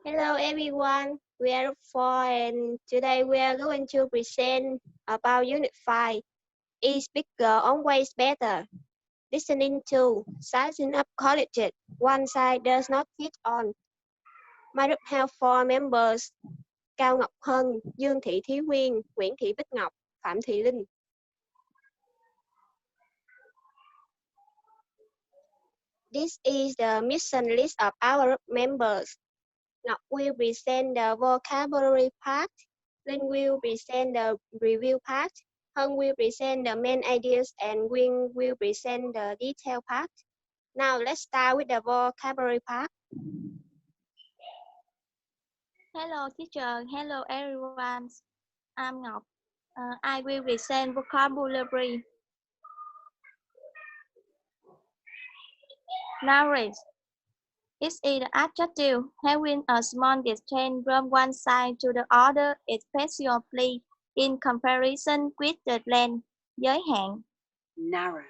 Hello everyone, we are 4 and today we are going to present about Unit 5. Is bigger always better? Listening to Sizing Up Colleges, one size does not fit all. My group have 4 members: Cao Ngọc Hân, Dương Thị Thúy Quyên, Nguyễn Thị Bích Ngọc, Phạm Thị Linh. This is the mission list of our group members. Ngọc will present the vocabulary part. Linh will present the review part. Hân will present the main ideas and Quyên will present the detail part. Now let's start with the vocabulary part. Hello teacher, hello everyone. I'm Ngọc. I will present vocabulary. Narrate. It is the adjective having a small distance from one side to the other, especially in comparison with the length, giới hạn. Narrow.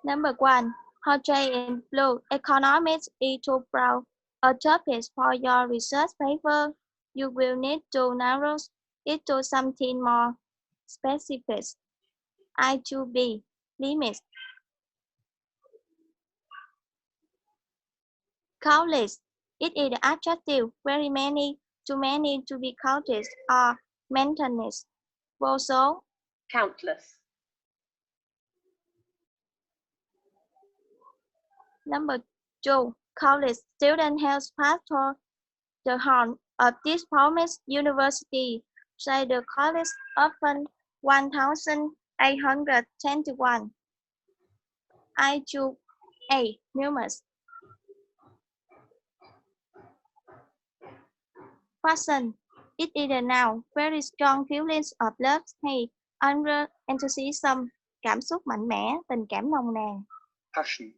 Number 1. Portrait in blue. Economics is too broad a topic for your research paper. You will need to narrow it to something more specific. I to B. Limits. Countless. It is the adjective very many, too many to be counted or maintained. Vô số. Countless. Number 2. College students have passed through the horn of this promised university. Say the college opened 1821. I choose A. Numerous. Passion. It is a noun. Very strong feelings of love, hate, anger, enthusiasm. Cảm xúc mạnh mẽ, tình cảm nồng nàn. Passion.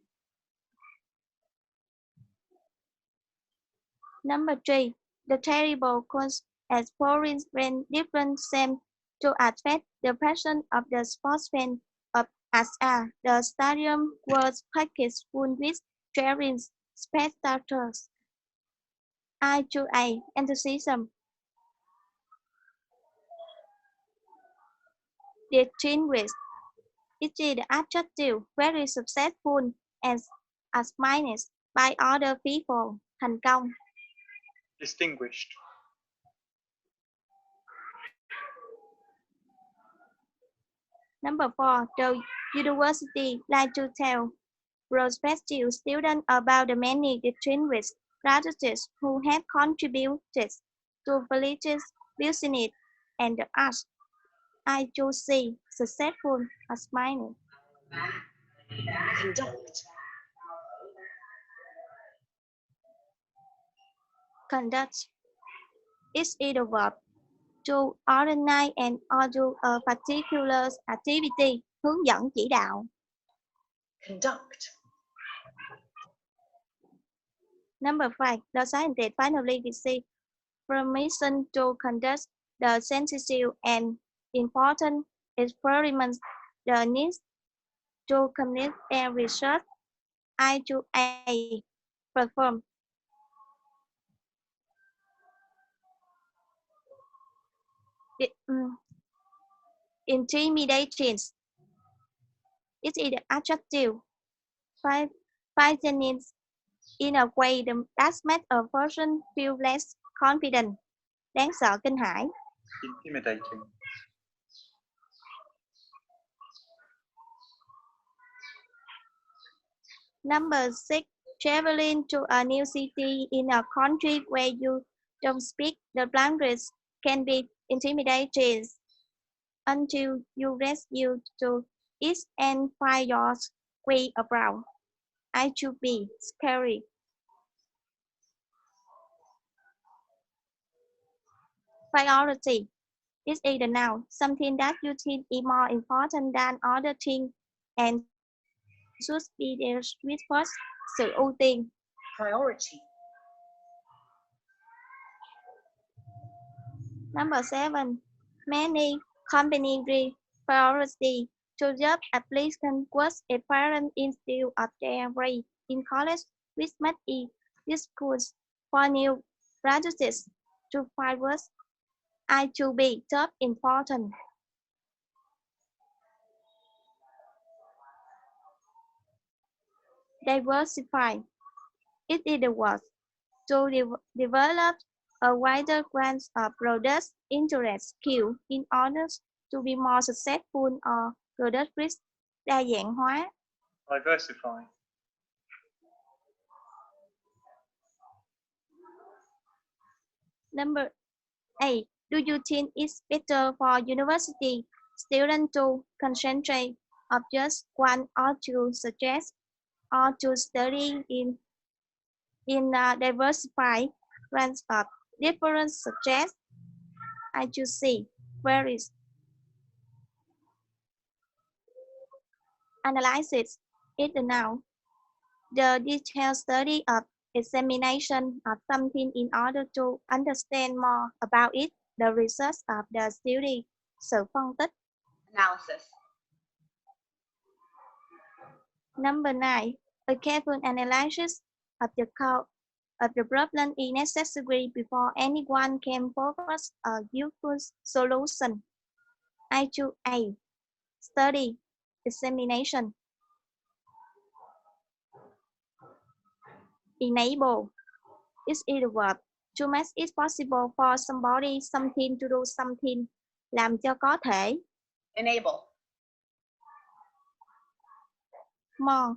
Number 3. The terrible cause as foreign when different seem to affect the passion of the sportsmen of Asa. The stadium was packed full with cheering spectators. I choose A. Enthusiasm. Distinguished. It is the adjective very successful and admired by other people. Thành công. Distinguished. Number 4. The university like to tell prospective students about the many distinguished graduates who have contributed to politics, business, and the arts. I choose C. Successful admired. Conduct. Conduct. It's either verb to organize and or do a particular activity. Hướng dẫn chỉ đạo. Conduct. Number 5. The scientist finally received permission to conduct the sensitive and important experiments. The need to commit and research. I choose A. Perform. Intimidations. It is the adjective frightening in a way that makes a person feel less confident. Đáng sợ, kinh hãi. Intimidating. Number 6. Traveling to a new city in a country where you don't speak the language can be intimidating until you rescue to it and find your way around. I choose B. Scary. Priority. It is the noun, something that you think is more important than other things and should be there with first. Sự ưu tiên. Priority. Number 7. Many companies priority to job applicants was apparent instead of their grade in college. which must be discussed for new graduates to find words I to be top important. Diversify. It is the word to develop a wider range of products, interests, skills in order to be more successful or product risk đa dạng hóa. Diversify. Number 8. Do you think it's better for university students to concentrate on just one or two subjects or to study in a diversified range of different subjects? I choose C. Where is analysis is the now the detailed study of examination of something in order to understand more about it, the research of the study, sự phân tích. Analysis. Number 9. A careful analysis of the problem is necessary before anyone can propose a useful solution. I choose A. Study, examination. Enable. Is it a verb to make it possible for somebody, something to do something. Làm cho có thể. Enable. More.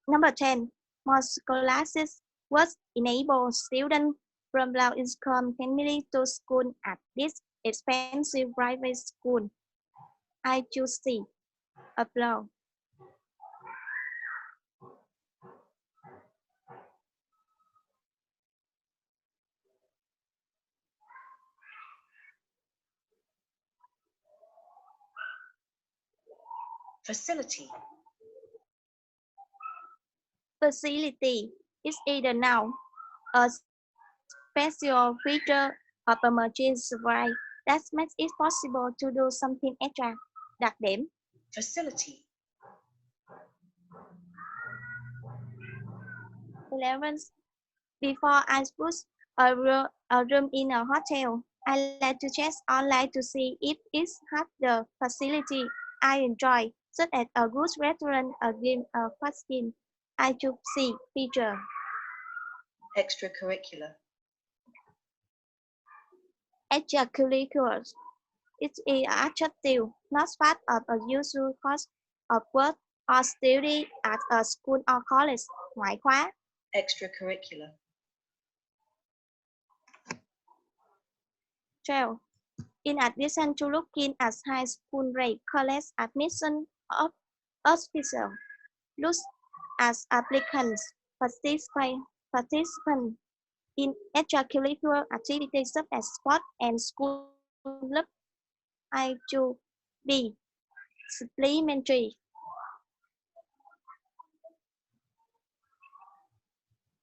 Number 10. More scholarships was enable students from low income families to school at this expensive private school. I choose C. Applaud. Facility. Facility is either noun, a special feature of a machine supply that makes it possible to do something extra. Đặc điểm. Facility. 11. Before I book a room in a hotel, I like to check online to see if it has the facility I enjoy, such as a good restaurant, a game, a cuisine. I choose C. Feature. Extracurricular. Extracurriculars. It is attractive, not part of a usual course of work or study at a school or college. Ngoại khóa. Extracurricular. 12. In addition to looking at high school rate, college admission of officials look as applicants participant in extracurricular activities such as sport and school club. I choose B. Supplementary.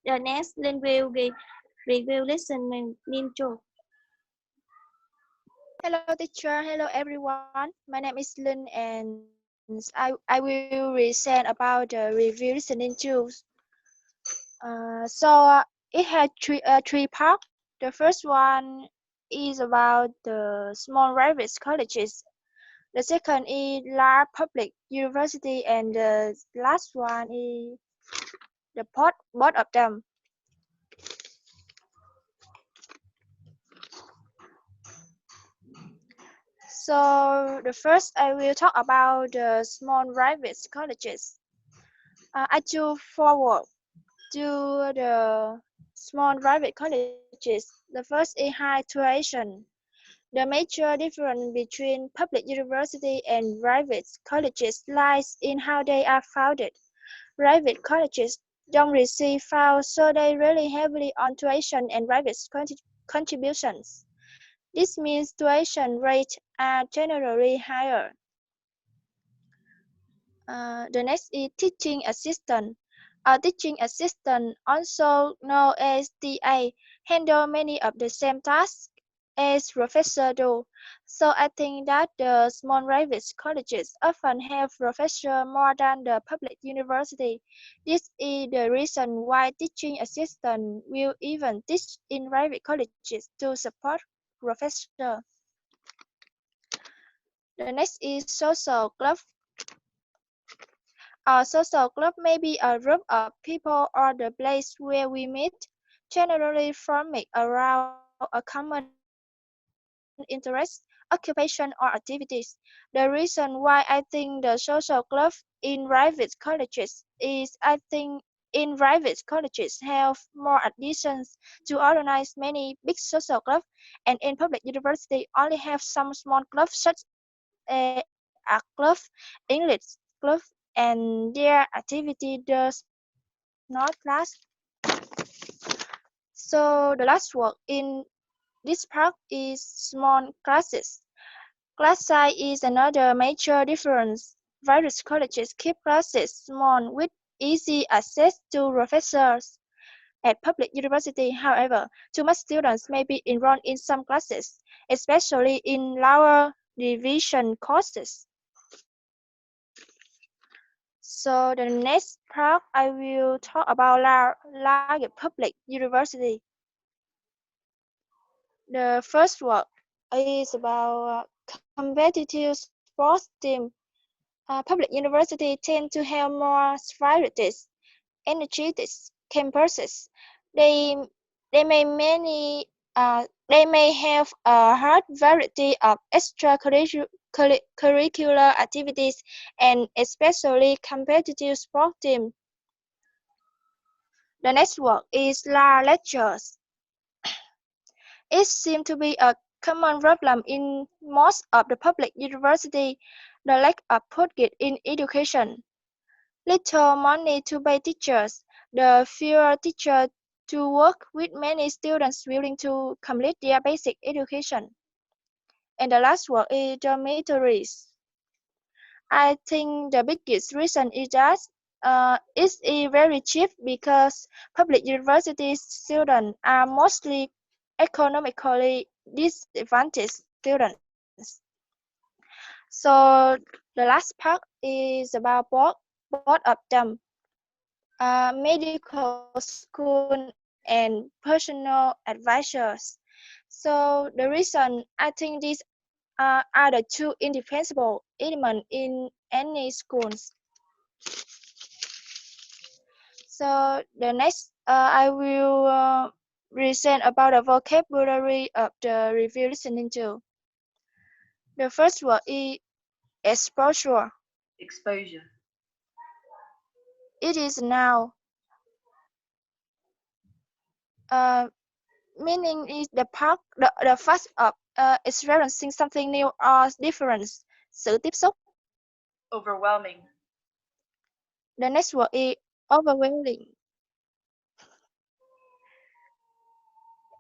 The next link will review listening intro. Hello teacher, hello everyone. My name is Lynn and I will present about the review listening tools. It had three parts. The first one is about the small private colleges. The second is large public university, and the last one is the both of them. So the first I will talk about the small private colleges. I choose forward to the small private colleges. The first is high tuition. The major difference between public university and private colleges lies in how they are founded. Private colleges don't receive funds, so they rely heavily on tuition and private contributions. This means tuition rates are generally higher. The next is teaching assistant. A teaching assistant, also known as TA, handle many of the same tasks as professors do. So I think that the small private colleges often have professors more than the public university. This is the reason why teaching assistants will even teach in private colleges to support professors. The next is social club. A social club may be a group of people or the place where we meet, generally forming around a common interest, occupation, or activities. The reason why I think the social club in private colleges is I think in private colleges have more additions to organize many big social clubs, and in public university only have some small clubs such as a art club, English club, and their activity does not last. So the last word in this part is small classes. Class size is another major difference. Various colleges keep classes small with easy access to professors. At public university, however, too much students may be enrolled in some classes, especially in lower division courses. So the next part I will talk about large public university. The first one is about competitive sports team. Public universities tend to have more varieties, energetic campuses. They they may many they may have a hard variety of extracurricular activities and especially competitive sport teams. The next one is lectures. It seems to be a common problem in most of the public universities, the lack of budget in education. Little money to pay teachers, the fewer teachers to work with many students willing to complete their basic education. And the last one is dormitories. I think the biggest reason is that it's very cheap because public university students are mostly economically disadvantaged students. So the last part is about both of them, medical school and personal advisors. So the reason I think these are the two indispensable elements in any schools. So the next, I will present about the vocabulary of the review listening to. The first word is exposure. Exposure. It is a noun. Uh, Meaning is the fact of experiencing something new or different. Sự tiếp xúc. Overwhelming. The next word is overwhelming.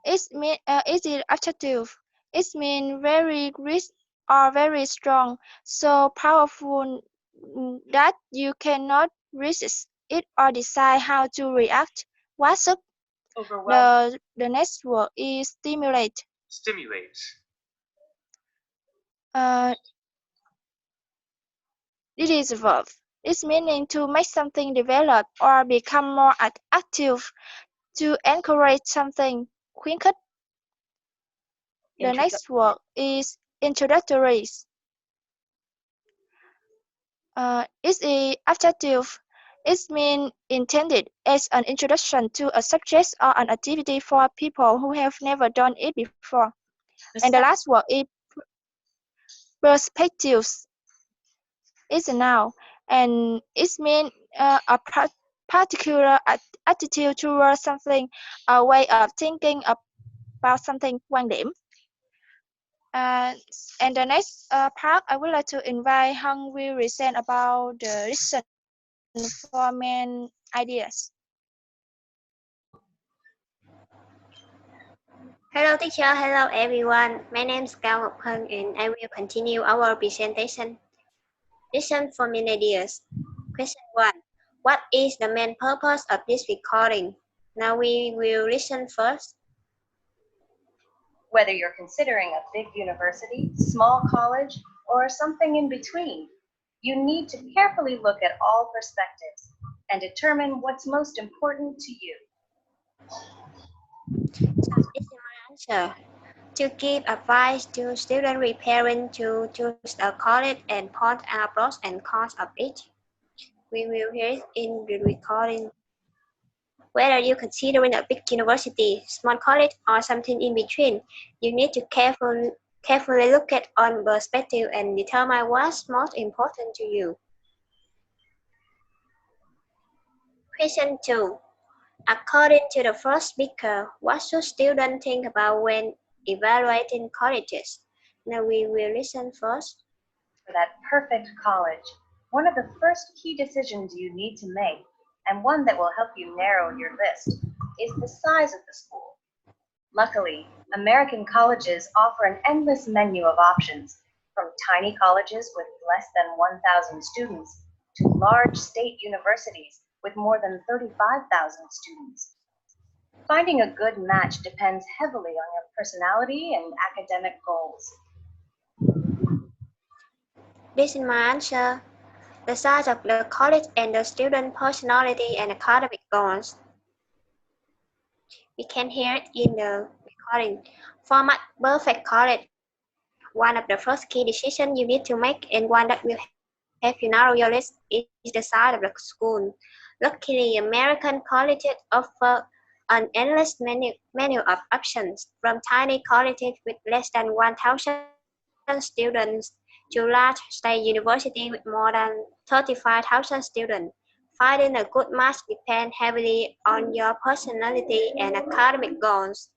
It is adjective. It means very rich or very strong, so powerful that you cannot resist it or decide how to react. What's up? Overwhelming. The next word is stimulate. Stimulate. Uh, it is a verb. Its meaning to make something develop or become more active, to encourage something. Khuyến khích. The next word is introductory. It's a adjective. It means intended as an introduction to a subject or an activity for people who have never done it before. And the last word is perspectives. It's a noun, and it means a particular attitude towards something, a way of thinking about something, quan điểm. And the next part, I would like to invite Hung will present about the reason for main ideas. Hello teacher, hello everyone. My name is Cao Ngọc Hân and I will continue our presentation. Listen for main ideas. Question 1. What is the main purpose of this recording? Now we will listen first. Whether you're considering a big university, small college, or something in between, you need to carefully look at all perspectives and determine what's most important to you. So this is my answer. To give advice to students preparing to choose a college and point out pros and cons of each. We will hear in the recording. Whether you're considering a big university, small college, or something in between, you need to carefully look at all perspectives and determine what's most important to you. Question 2. According to the first speaker, what should students think about when evaluating colleges? Now we will listen first. For that perfect college, one of the first key decisions you need to make, and one that will help you narrow your list, is the size of the school. Luckily, American colleges offer an endless menu of options, from tiny colleges with less than 1,000 students to large state universities with more than 35,000 students. Finding a good match depends heavily on your personality and academic goals. This is my answer. The size of the college and the student personality and academic goals. We can hear it in the recording. Format perfect college. One of the first key decisions you need to make and one that will help you narrow your list is the size of the school. Luckily, American colleges offer an endless menu of options, from tiny colleges with less than 1,000 students to large state universities with more than 35,000 students. Finding a good match depends heavily on your personality and academic goals.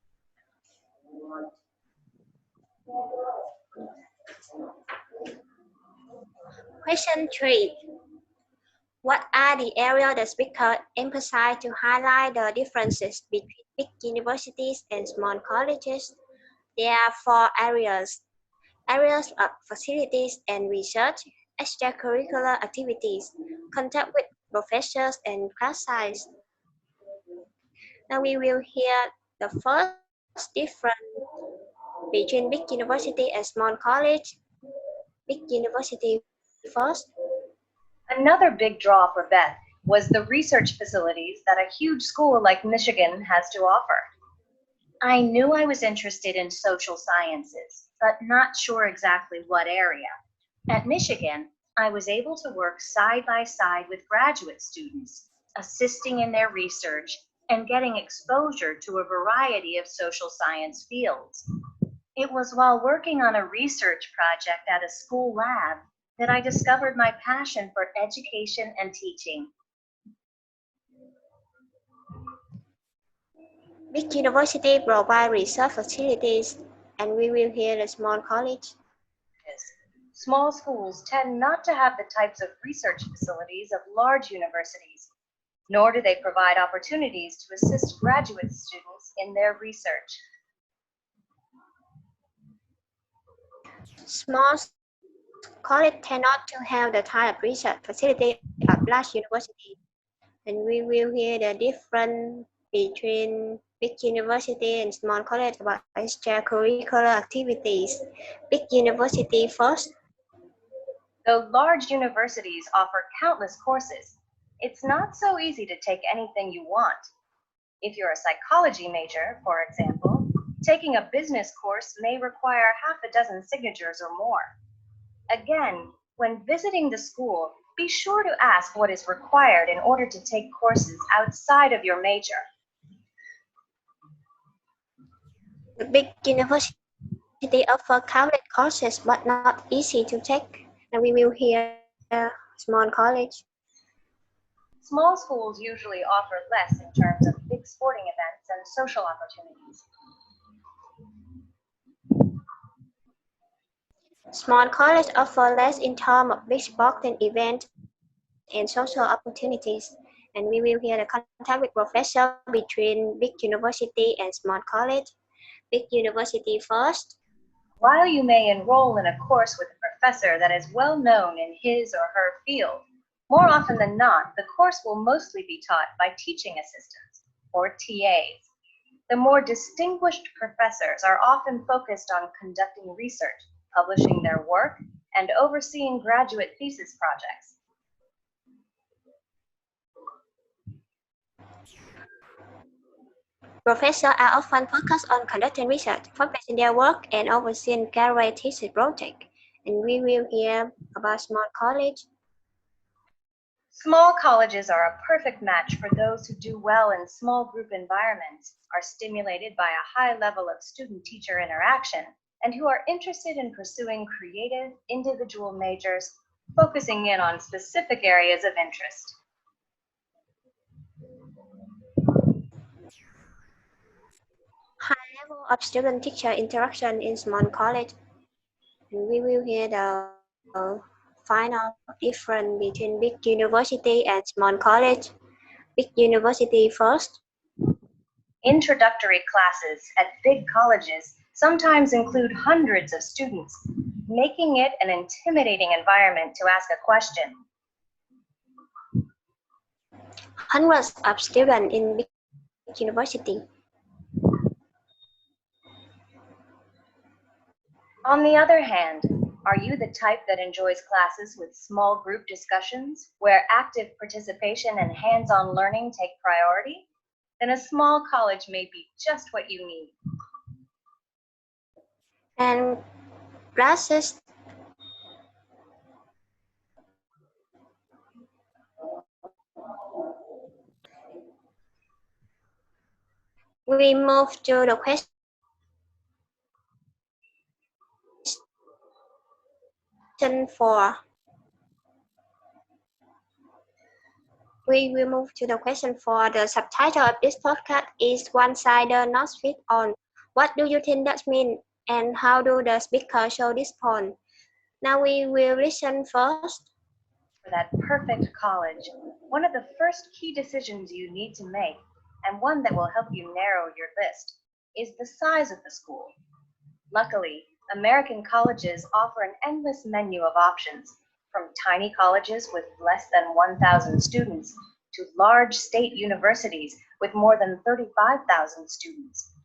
Question 3. What are the areas the speaker emphasized to highlight the differences between big universities and small colleges? There are 4 areas. Areas of facilities and research, extracurricular activities, contact with professors, and class size. Now we will hear the first difference between big university and small college. Big university first. Another big draw for Beth was the research facilities that a huge school like Michigan has to offer. I knew I was interested in social sciences, but not sure exactly what area. At Michigan, I was able to work side by side with graduate students, assisting in their research and getting exposure to a variety of social science fields. It was while working on a research project at a school lab that I discovered my passion for education and teaching. Big university provide research facilities, and we will hear the small college. Small schools tend not to have the types of research facilities of large universities, nor do they provide opportunities to assist graduate students in their research. Small colleges tend not to have the type of research facility of large universities, and we will hear the difference between big university and small college about extracurricular activities. Big university first. Though large universities offer countless courses, it's not so easy to take anything you want. If you're a psychology major, for example, taking a business course may require half a dozen signatures or more. Again, when visiting the school, be sure to ask what is required in order to take courses outside of your major. The big university offer countless courses but not easy to take. And we will hear small college. Small schools usually offer less in terms of big sporting events and social opportunities. Small colleges offer less in terms of big sporting events and social opportunities. And we will hear the contact with professors between big university and small college. Big university first. While you may enroll in a course with a professor that is well known in his or her field, more often than not, the course will mostly be taught by teaching assistants, or TAs. The more distinguished professors are often focused on conducting research, publishing their work, and overseeing graduate thesis projects. Professors are often focused on conducting research, publishing their work, and overseeing graduate thesis projects. And we will hear about small college. Small colleges are a perfect match for those who do well in small group environments, are stimulated by a high level of student-teacher interaction, and who are interested in pursuing creative, individual majors, focusing in on specific areas of interest. High level of student-teacher interaction in small college. And we will hear the final difference between big university and small college. Big university first. Introductory classes at big colleges sometimes include hundreds of students, making it an intimidating environment to ask a question. Hundreds of students in big university. On the other hand, are you the type that enjoys classes with small group discussions, where active participation and hands-on learning take priority? Then a small college may be just what you need. And classes we move to the question 4. We will move to the question 4. The subtitle of this podcast is One Side Does Not Fit All. What do you think that means, and how do the speaker show this point? Now we will listen first. For that perfect college, one of the first key decisions you need to make, and one that will help you narrow your list, is the size of the school. Luckily, American colleges offer an endless menu of options, from tiny colleges with less than 1,000 students to large state universities with more than 35,000 students.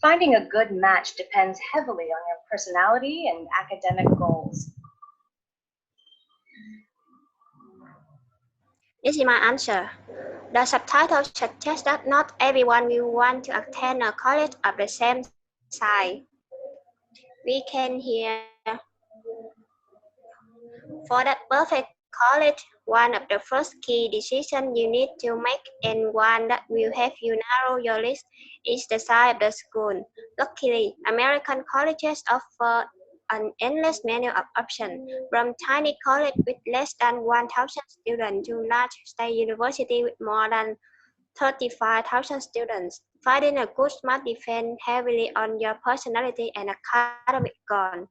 Finding a good match depends heavily on your personality and academic goals. This is my answer. The subtitle suggests that not everyone will want to attend a college of the same size. We can hear, for that perfect college, one of the first key decisions you need to make, and one that will help you narrow your list, is the size of the school. Luckily, American colleges offer an endless menu of options, from tiny college with less than 1,000 students to large state university with more than 35,000 students. Finding a good match depends heavily on your personality and academic goals.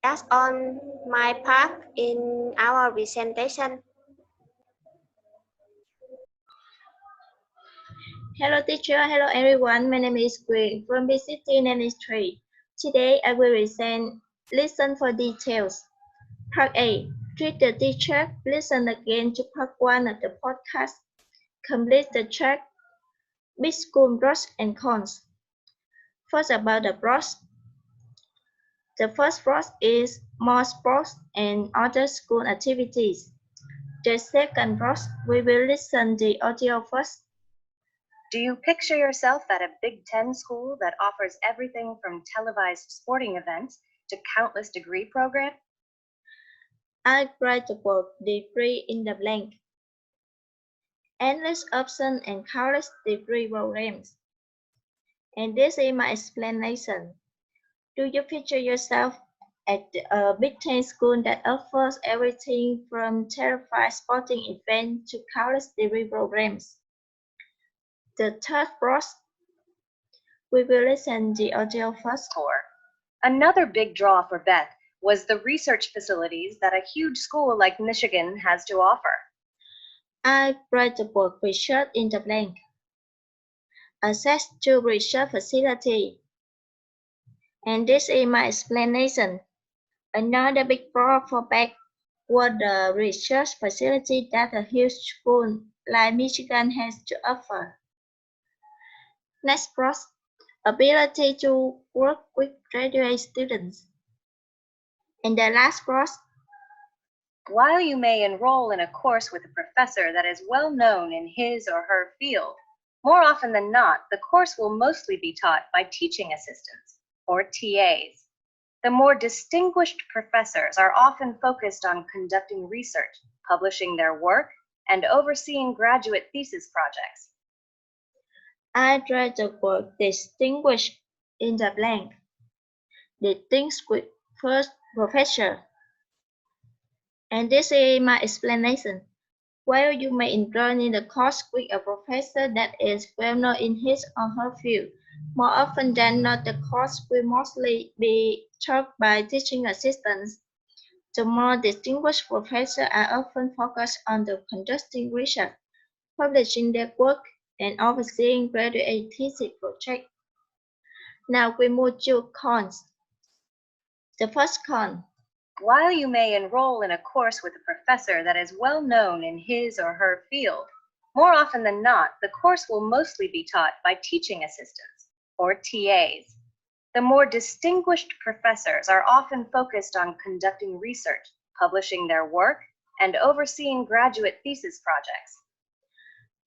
That's on my part in our presentation. Hello teacher, hello everyone. My name is Queen from B City name is 3. Today I will listen for details. Part A. Treat the teacher. Listen again to part 1 of the podcast. Complete the track. Big school pros and cons. First about the pros. The first pro is more sports and other school activities. The second pro, we will listen the audio first. Do you picture yourself at a Big Ten school that offers everything from televised sporting events to countless degree programs? I write the word degree in the blank. Endless options and countless degree programs. And this is my explanation. Do you picture yourself at a Big Ten school that offers everything from televised sporting events to countless degree programs? The third part, we will listen the audio first. Another big draw for Beth was the research facilities that a huge school like Michigan has to offer. I write the word research in the blank. Access to research facility. And this is my explanation. Another big draw for Beth was the research facility that a huge school like Michigan has to offer. Next pros, ability to work with graduate students. And the last pros, while you may enroll in a course with a professor that is well known in his or her field, more often than not, the course will mostly be taught by teaching assistants, or TAs. The more distinguished professors are often focused on conducting research, publishing their work, and overseeing graduate thesis projects. I tried the word distinguished in the blank. Distinguished first professor. And this is my explanation. While you may enroll in the course with a professor that is well known in his or her field, more often than not the course will mostly be taught by teaching assistants. The more distinguished professors are often focused on the conducting research, publishing their work, and overseeing graduate thesis projects. Now we move to cons. The first con. While you may enroll in a course with a professor that is well known in his or her field, more often than not, the course will mostly be taught by teaching assistants, or TAs. The more distinguished professors are often focused on conducting research, publishing their work, and overseeing graduate thesis projects.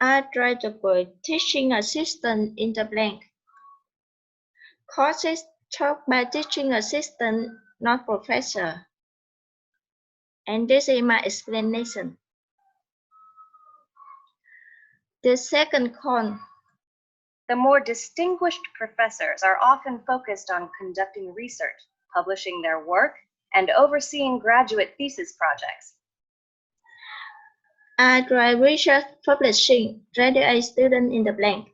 I tried the word teaching assistant in the blank. Courses taught by teaching assistant, not professor. And this is my explanation. The second con. The more distinguished professors are often focused on conducting research, publishing their work, and overseeing graduate thesis projects. I tried research publishing graduate student in the blank.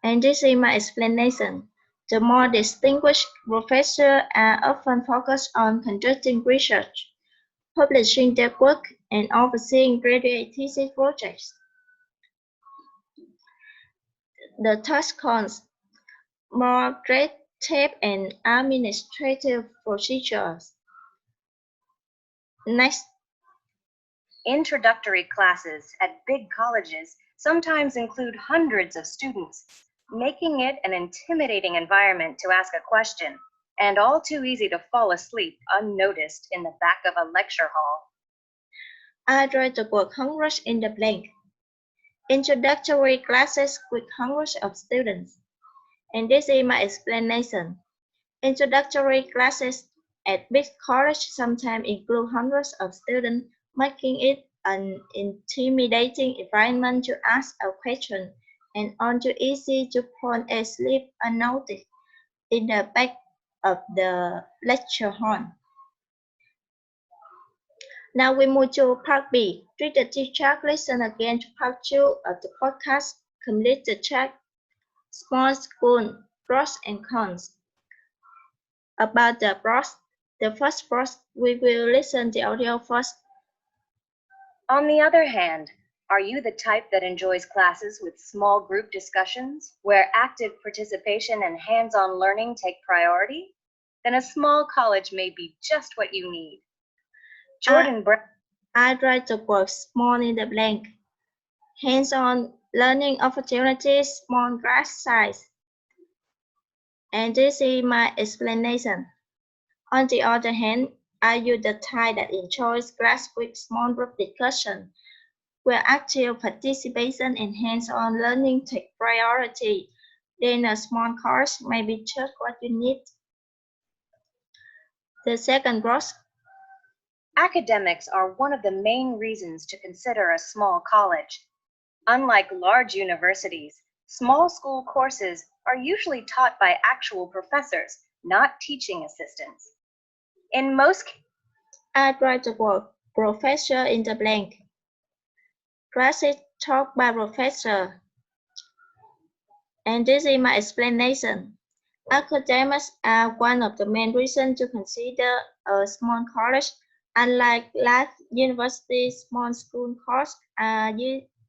And this is my explanation. The more distinguished professors are often focused on conducting research, publishing their work, and overseeing graduate thesis projects. The third cons, more red tape and administrative procedures. Next, introductory classes at big colleges sometimes include hundreds of students, making it an intimidating environment to ask a question, and all too easy to fall asleep unnoticed in the back of a lecture hall. I tried the word hundreds in the blank. Introductory classes with hundreds of students. And this is my explanation. Introductory classes at big colleges sometimes include hundreds of students, making it an intimidating environment to ask a question and all too easy to fall asleep unnoticed in the back of the lecture hall. Now we move to part B. Read the teacher, listen again to part 2 of the podcast. Complete the chat. Small school, pros and cons. About the pros, the first pros, we will listen the audio first. On the other hand, are you the type that enjoys classes with small group discussions, where active participation and hands-on learning take priority? Then a small college may be just what you need. Jordan Brown. I write the word small in the blank. Hands-on learning opportunities, small class size. And this is my explanation. On the other hand, are you the type that enjoys class with small group discussion, where active participation and hands-on learning take priority? Then a small course may be just what you need. The second gross. Academics are one of the main reasons to consider a small college. Unlike large universities, small school courses are usually taught by actual professors, not teaching assistants. In most cases, I write the word professor in the blank. Classes taught by professor. And this is my explanation. Academics are one of the main reasons to consider a small college. Unlike large universities, small school courses are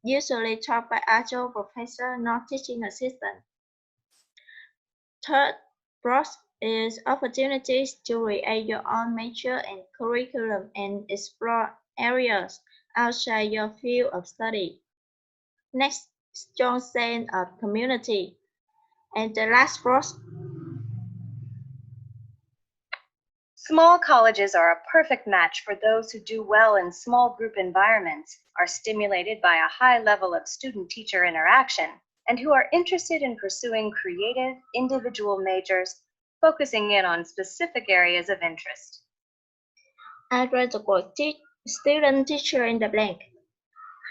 usually taught by actual professors, not teaching assistants. Third, pros is opportunities to create your own major and curriculum and explore areas outside your field of study. Next, strong sense of community. And the last cross. Small colleges are a perfect match for those who do well in small group environments, are stimulated by a high level of student-teacher interaction, and who are interested in pursuing creative, individual majors, focusing in on specific areas of interest. I read the word student-teacher in the blank.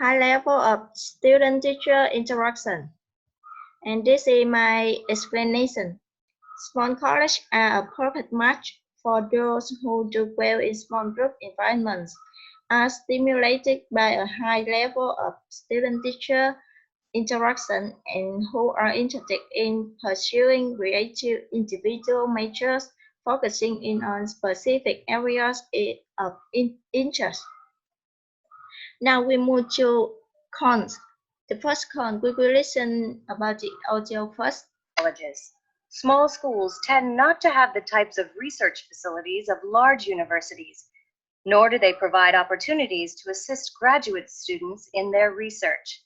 High level of student-teacher interaction. And this is my explanation. Small colleges are a perfect match for those who do well in small group environments, are stimulated by a high level of student-teacher interaction, and who are interested in pursuing creative individual majors, focusing in on specific areas of interest. Now we move to cons. The first con, we will listen about the audio first. Colleges. Small schools tend not to have the types of research facilities of large universities, nor do they provide opportunities to assist graduate students in their research.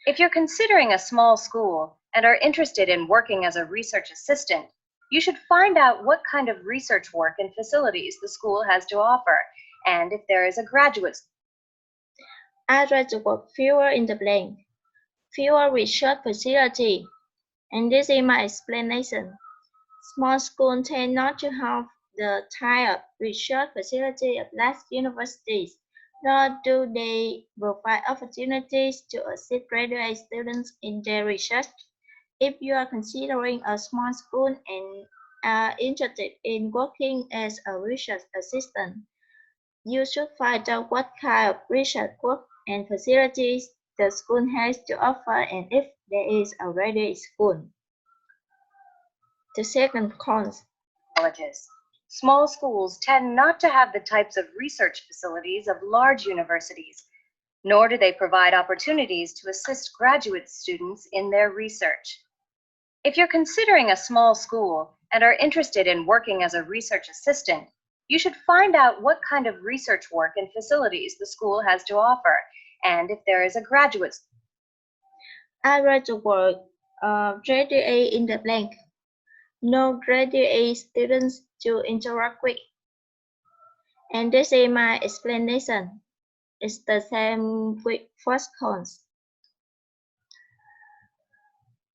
If you're considering a small school and are interested in working as a research assistant, you should find out what kind of research work and facilities the school has to offer, and if there is a graduate. I read the word fewer in the blank. Fewer research facility. And this is my explanation. Small schools tend not to have the type of research facility of large universities, nor do they provide opportunities to assist graduate students in their research. If you are considering a small school and are interested in working as a research assistant, you should find out what kind of research work and facilities the school has to offer, and if there is a graduate school. The second cons. Colleges. Small schools tend not to have the types of research facilities of large universities, nor do they provide opportunities to assist graduate students in their research. If you're considering a small school and are interested in working as a research assistant, you should find out what kind of research work and facilities the school has to offer, and if there is a graduate. I read the word graduate in the blank. No graduate students to interact with. And this is my explanation. It's the same with first cons.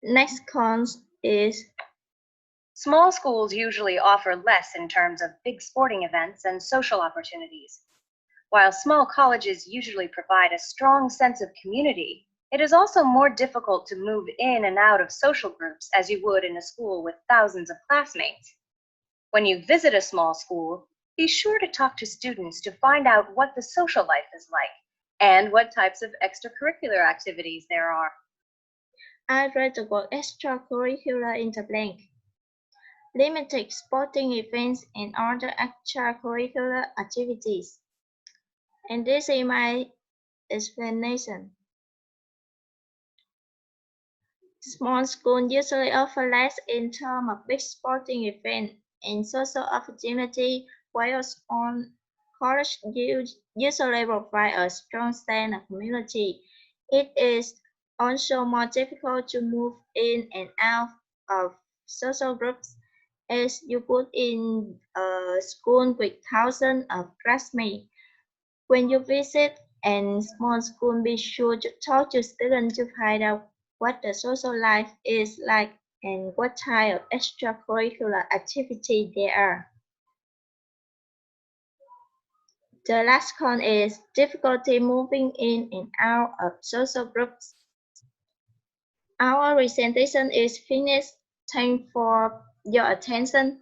Next cons is small schools usually offer less in terms of big sporting events and social opportunities. While small colleges usually provide a strong sense of community, it is also more difficult to move in and out of social groups as you would in a school with thousands of classmates. When you visit a small school, be sure to talk to students to find out what the social life is like and what types of extracurricular activities there are. I read the word extracurricular in the blank. Limited sporting events and other extracurricular activities. And this is my explanation. Small schools usually offer less in terms of big sporting events and social opportunity, while on college usually provide a strong sense of community. It is also more difficult to move in and out of social groups as you put in a school with thousands of classmates. When you visit a small school, be sure to talk to students to find out what the social life is like and what type of extracurricular activity there are. The last con is difficulty moving in and out of social groups. Our presentation is finished. Thanks for your attention.